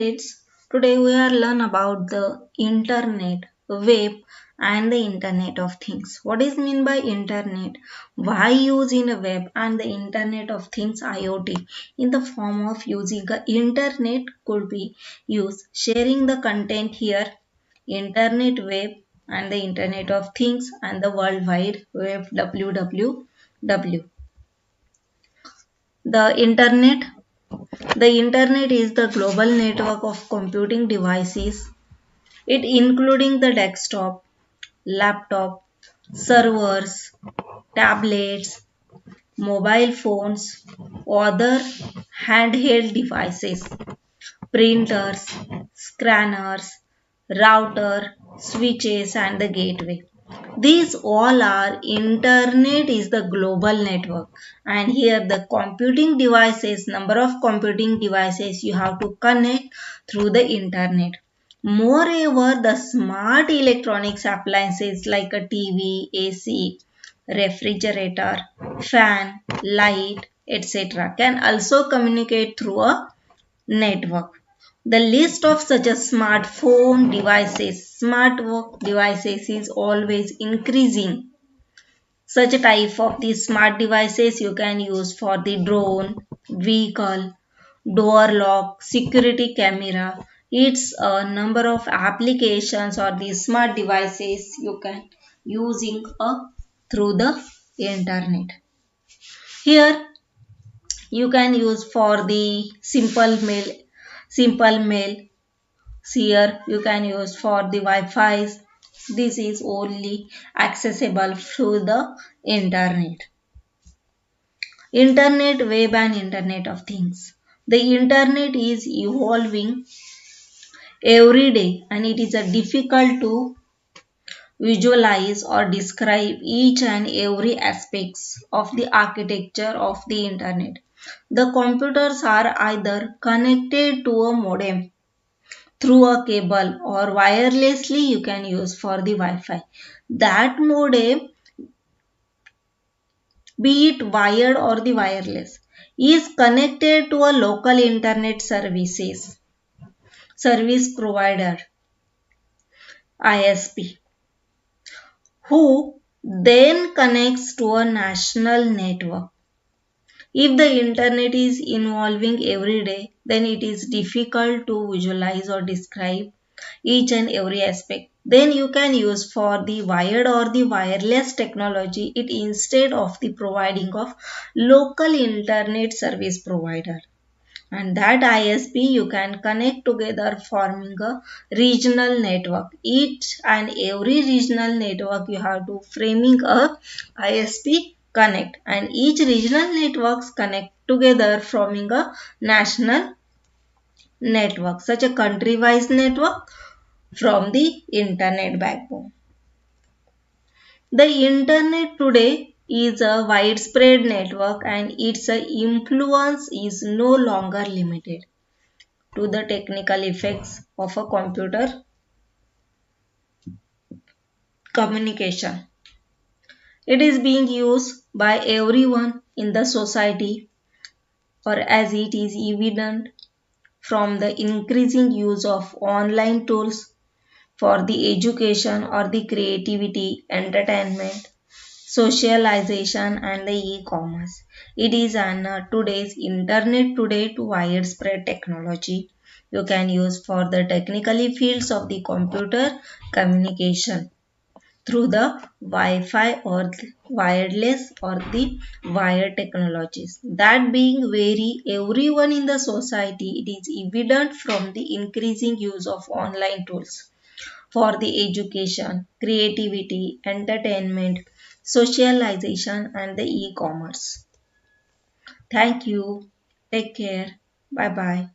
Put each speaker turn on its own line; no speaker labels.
It's today we are learn about the internet, web and the internet of things. What is mean by internet? Why use in a web and the internet of things IoT in the form of using the internet could be used sharing the content here internet web and the internet of things and the world wide web www. The internet is the global network of computing devices. It including the desktop, laptop, servers, tablets, mobile phones, other handheld devices, printers, scanners, router, switches and the gateway. These all are internet is the global network and here the computing devices number of computing devices you have to connect through the internet. Moreover, the smart electronics appliances like a TV, AC, refrigerator, fan, light, etc. can also communicate through a network. The list of such a smart devices is always increasing. Such a type of these smart devices you can use for the drone, vehicle, door lock, security camera. It's a number of applications or these smart devices you can using through the internet. Here you can use for the simple mail here you can use for the Wi-Fi. This is only accessible through the internet. Internet, web and internet of things. The internet is evolving every day and it is a difficult to visualize or describe each and every aspects of the architecture of the internet. The computers are either connected to a modem through a cable or wirelessly you can use for the Wi-Fi. That modem, be it wired or the wireless, is connected to a local internet service provider ISP who then connects to a national network. If the internet is evolving every day, then it is difficult to visualize or describe each and every aspect. Then you can use for the wired or the wireless technology it instead of the providing of local internet service provider. And that ISP you can connect together forming a regional network. Each and every regional network you have to framing a ISP connect and each regional networks connect together forming a national network such a country-wise network from the internet backbone. The internet today is a widespread network and its influence is no longer limited to the technical effects of a computer communication. It is being used by everyone in the society or as it is evident from the increasing use of online tools for the education or the creativity, entertainment, socialization and the e-commerce. It is an today's internet today to widespread technology you can use for the technically fields of the computer communication through the Wi-Fi or the wireless or the wired technologies. That being very everyone in the society, it is evident from the increasing use of online tools for the education, creativity, entertainment, socialization and the e-commerce. Thank you. Take care. Bye bye.